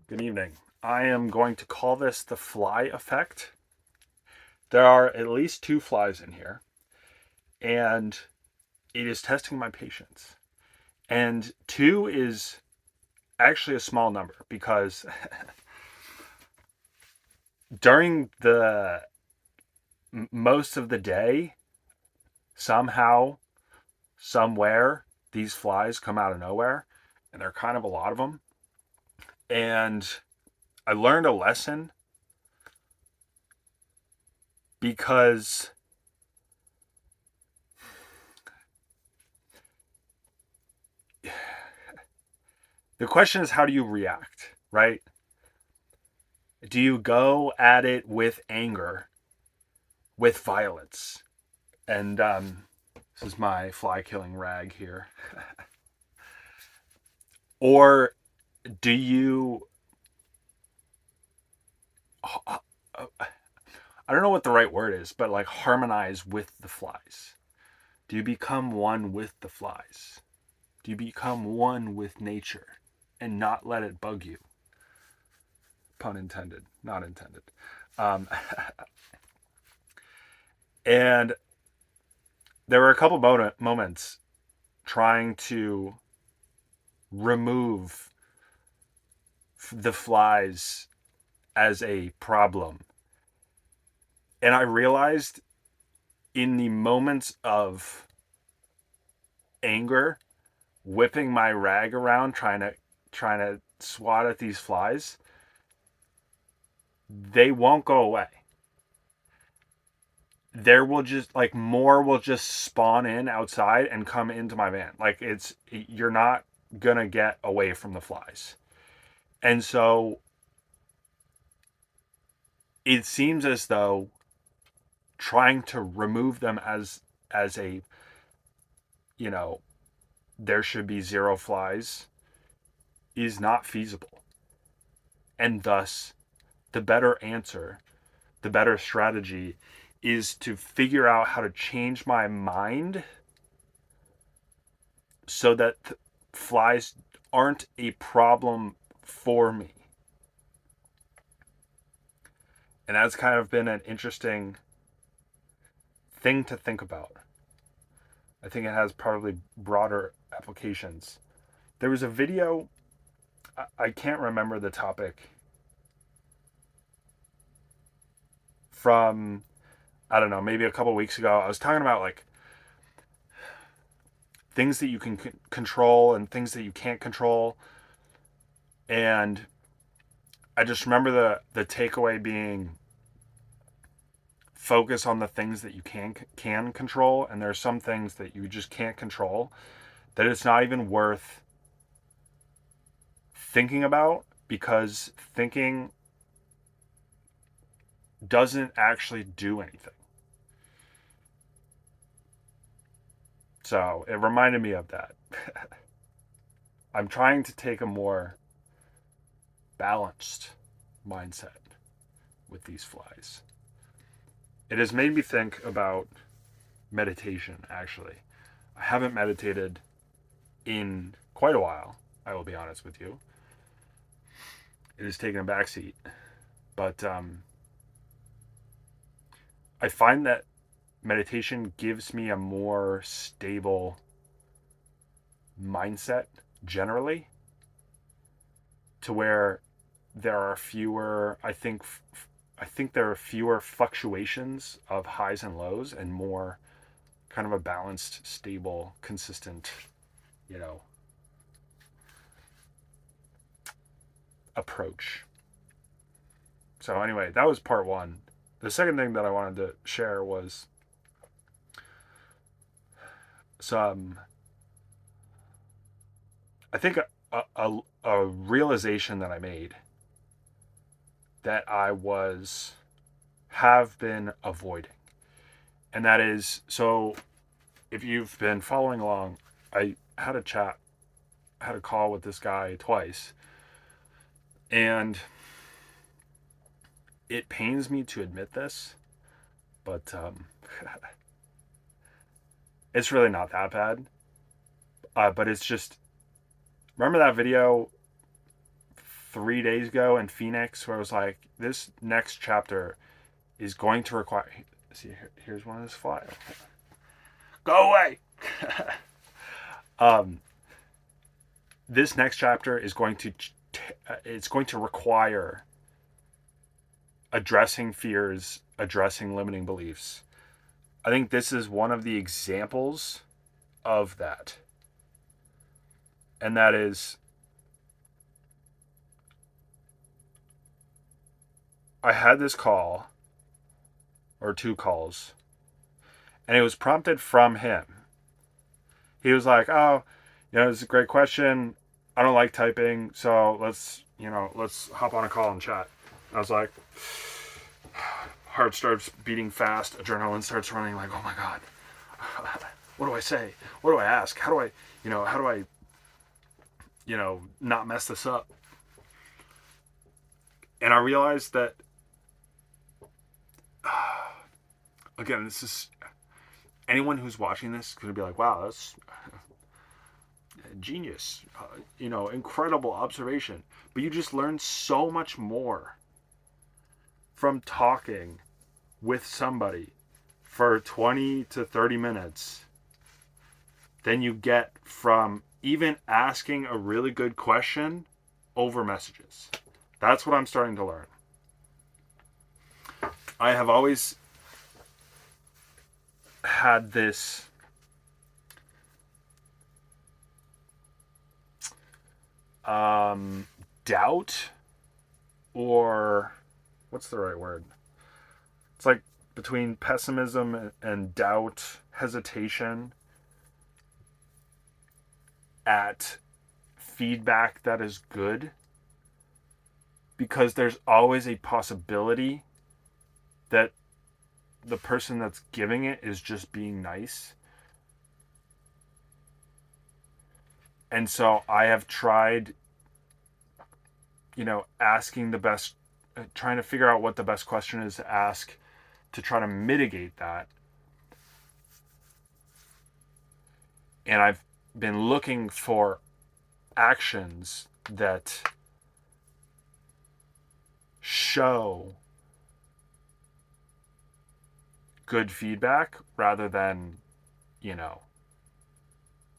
Good evening. I am going to call this the fly effect. There are at least two flies in here, and it is testing my patience. And two is actually a small number because during the most of the day, somehow, somewhere, these flies come out of nowhere, and there are kind of a lot of them. And I learned a lesson because the question is, how do you react, right? Do you go at it with anger, with violence? And this is my fly killing rag here. Or do you, I don't know what the right word is, but like harmonize with the flies? Do you become one with the flies? Do you become one with nature and not let it bug you? Pun intended, not intended. Um, and there were a couple moments trying to remove the flies as a problem. And I realized in the moments of anger, whipping my rag around, trying to swat at these flies, they won't go away. There will just like more will just spawn in outside and come into my van. Like you're not gonna get away from the flies. And so it seems as though trying to remove them as a, you know, there should be zero flies is not feasible. And thus, the better answer, the better strategy is to figure out how to change my mind so that flies aren't a problem for me. And that's kind of been an interesting thing to think about. I think it has probably broader applications. There was a video, I can't remember the topic, from, I don't know, maybe a couple weeks ago. I was talking about like things that you can control and things that you can't control. And I just remember the takeaway being focus on the things that you can control, and there are some things that you just can't control that it's not even worth thinking about, because thinking doesn't actually do anything. So it reminded me of that. I'm trying to take a more balanced mindset with these flies. It has made me think about meditation, actually. I haven't meditated in quite a while, I will be honest with you. It has taken a backseat. But I find that meditation gives me a more stable mindset generally, to where there are fewer, I think there are fewer fluctuations of highs and lows and more kind of a balanced, stable, consistent, you know, approach. So anyway, that was part one. The second thing that I wanted to share was some, I think a realization that I made that I have been avoiding. And that is, so if you've been following along, I had a call with this guy twice, and it pains me to admit this, but it's really not that bad. But it's just, remember that video 3 days ago in Phoenix where I was like, this next chapter is going to require. See, here's one of those flyers. Go away. um, this next chapter is going to it's going to require addressing fears, addressing limiting beliefs. I think this is one of the examples of that. And that is, I had this call, or 2 calls, and it was prompted from him. He was like, oh, this is a great question. I don't like typing, so let's hop on a call and chat. I was like, heart starts beating fast, adrenaline starts running, like, oh my God, what do I say? What do I ask? How do I not mess this up? And I realized that, again, this is, anyone who's watching this is going to be like, wow, that's genius, incredible observation. But you just learn so much more from talking with somebody for 20 to 30 minutes than you get from even asking a really good question over messages. That's what I'm starting to learn. I have always had this doubt, or what's the right word? It's like between pessimism and doubt, hesitation at feedback that is good, because there's always a possibility that the person that's giving it is just being nice. And so I have tried, asking the best, trying to figure out what the best question is to ask to try to mitigate that. And I've been looking for actions that show good feedback rather than,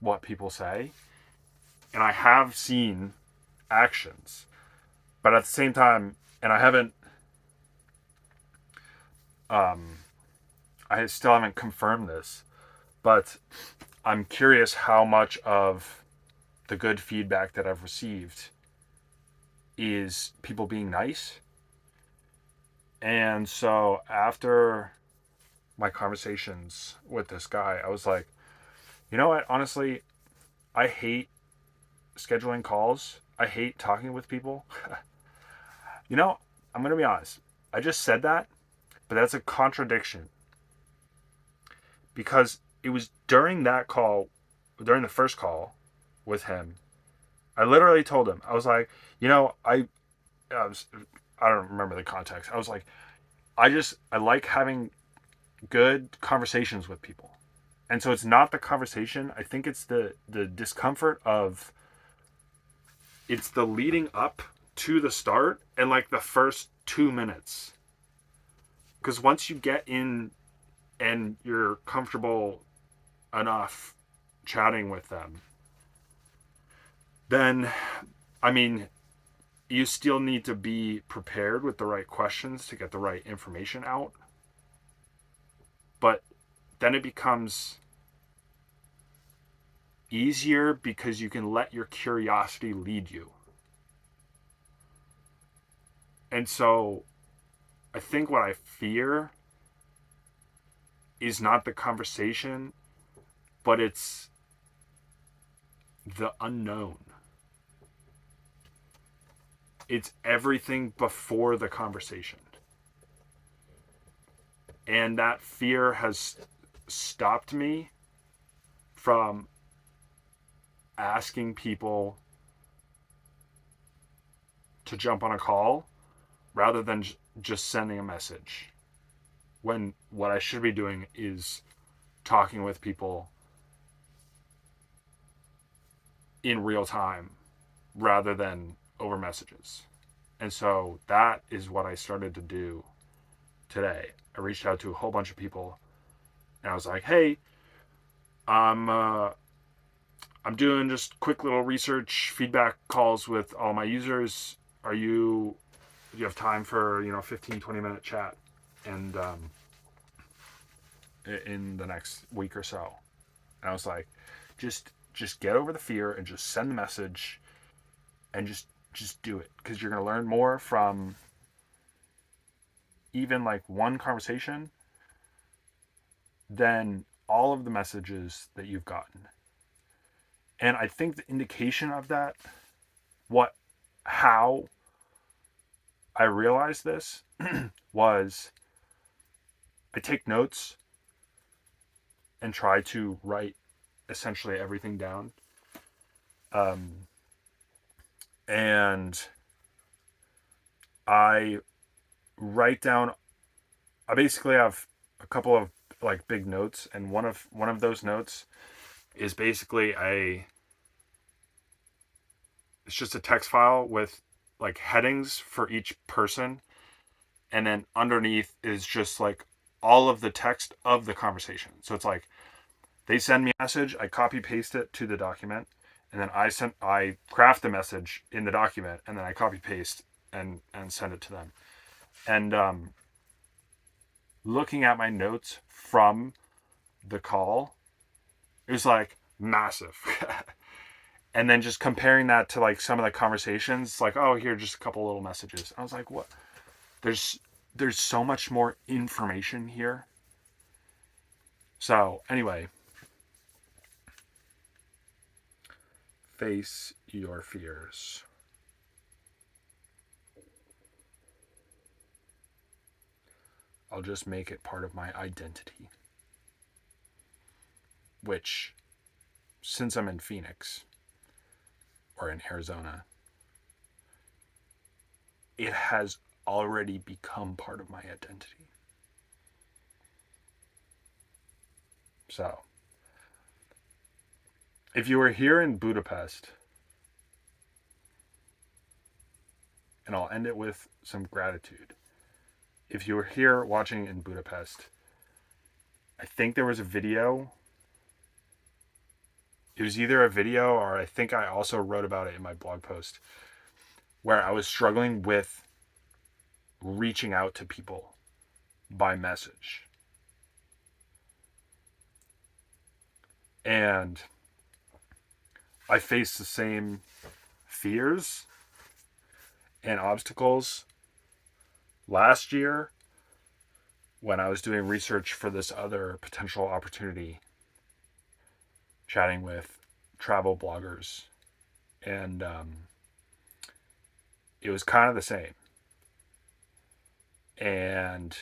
what people say. And I have seen actions, but at the same time, and I still haven't confirmed this, but I'm curious how much of the good feedback that I've received is people being nice. And so after my conversations with this guy, I was like, you know what? Honestly, I hate scheduling calls. I hate talking with people. I'm going to be honest. I just said that, but that's a contradiction. Because it was during that call, during the first call with him, I literally told him, I was like, I don't remember the context. I was like, I like having good conversations with people. And so it's not the conversation. I think it's the discomfort of, it's the leading up to the start and like the first 2 minutes. Because once you get in and you're comfortable enough chatting with them, then, you still need to be prepared with the right questions to get the right information out. But then it becomes easier because you can let your curiosity lead you. And so I think what I fear is not the conversation, but it's the unknown. It's everything before the conversation. And that fear has stopped me from asking people to jump on a call rather than just sending a message, when what I should be doing is talking with people in real time rather than over messages. And so that is what I started to do today. I reached out to a whole bunch of people and I was like, "Hey, I'm uh, I'm doing just quick little research feedback calls with all my users. Do you have time for 15-20 minute chat and in the next week or so?" And I was like, just get over the fear and just send the message and just do it, because you're going to learn more from even like one conversation than all of the messages that you've gotten. And I think the indication of that, how I realized this was I take notes and try to write essentially everything down. Um, and I write down, I basically have a couple of like big notes, and one of those notes is basically it's just a text file with like headings for each person, and then underneath is just like all of the text of the conversation. So it's like they send me a message, I copy paste it to the document, and then I craft the message in the document, and then I copy paste and send it to them. And looking at my notes from the call, it was like massive. And then just comparing that to like some of the conversations, like, oh, here, just a couple little messages. I was like, what? There's there's so much more information here. So anyway, face your fears. I'll just make it part of my identity. Which, since I'm in Phoenix or in Arizona, it has already become part of my identity. So, if you were here in Budapest, and I'll end it with some gratitude. If you were here watching in Budapest, I think there was a video. It was either a video, or I think I also wrote about it in my blog post, where I was struggling with reaching out to people by message. And I faced the same fears and obstacles last year when I was doing research for this other potential opportunity, chatting with travel bloggers. And it was kind of the same. And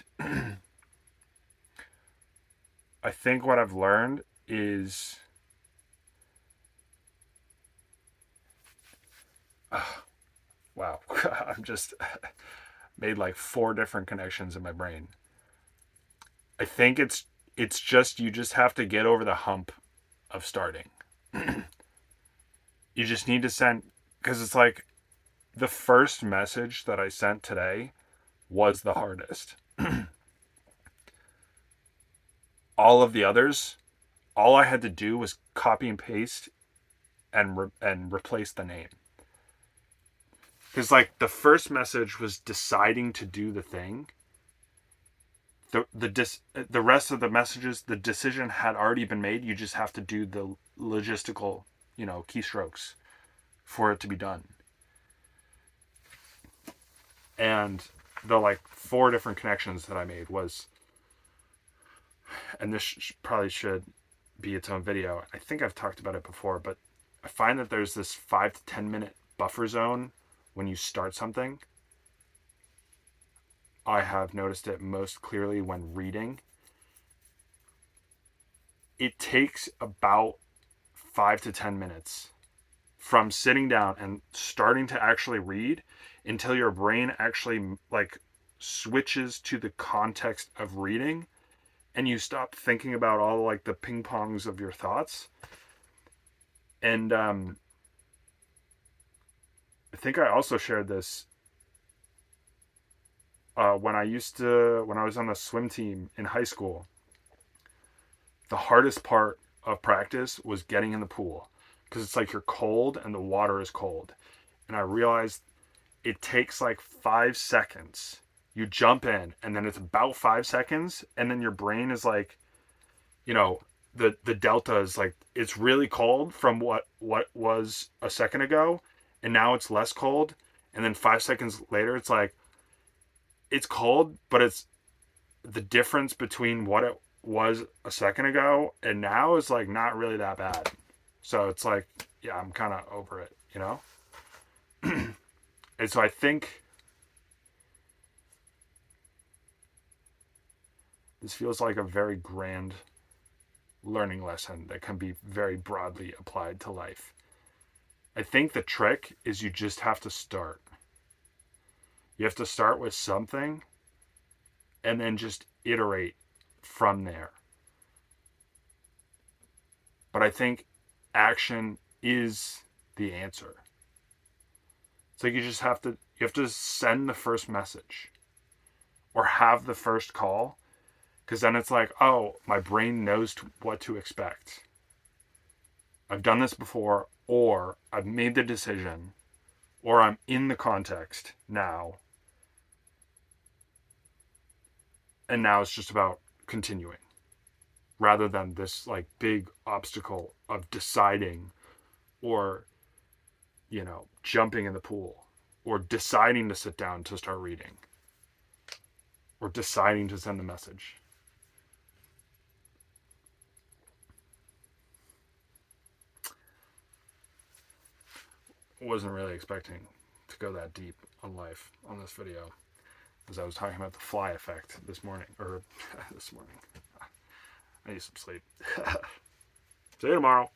I think what I've learned is wow, I'm just made like 4 different connections in my brain. I think it's just, you just have to get over the hump of starting. You just need to send, because it's like the first message that I sent today was the hardest. All of the others, all I had to do was copy and paste and replace the name. Because like the first message was deciding to do the thing. The rest of the messages, the decision had already been made. You just have to do the logistical, keystrokes for it to be done. And the like 4 different connections that I made was, and this probably should be its own video. I think I've talked about it before, but I find that there's this 5 to 10 minute buffer zone when you start something. I have noticed it most clearly when reading. It takes about 5 to 10 minutes from sitting down and starting to actually read until your brain actually like switches to the context of reading, and you stop thinking about all like the ping pongs of your thoughts. And I think I also shared this when when I was on the swim team in high school. The hardest part of practice was getting in the pool because it's like you're cold and the water is cold. And I realized it takes like 5 seconds. You jump in and then it's about 5 seconds, and then your brain is like, you know, the delta is like it's really cold from what was a second ago, and now it's less cold, and then 5 seconds later it's like it's cold, but it's the difference between what it was a second ago and now is like not really that bad. So it's like, yeah, I'm kind of over it, you know? And so I think this feels like a very grand learning lesson that can be very broadly applied to life. I think the trick is you just have to start. You have to start with something and then just iterate from there. But I think action is the answer. It's like you have to send the first message or have the first call, because then it's like, oh, my brain knows what to expect. I've done this before, or I've made the decision, or I'm in the context now, and now it's just about continuing rather than this like big obstacle of deciding or, jumping in the pool or deciding to sit down to start reading or deciding to send the message. Wasn't really expecting to go that deep on life on this video, as I was talking about the fly effect this morning, or this morning. I need some sleep. See you tomorrow.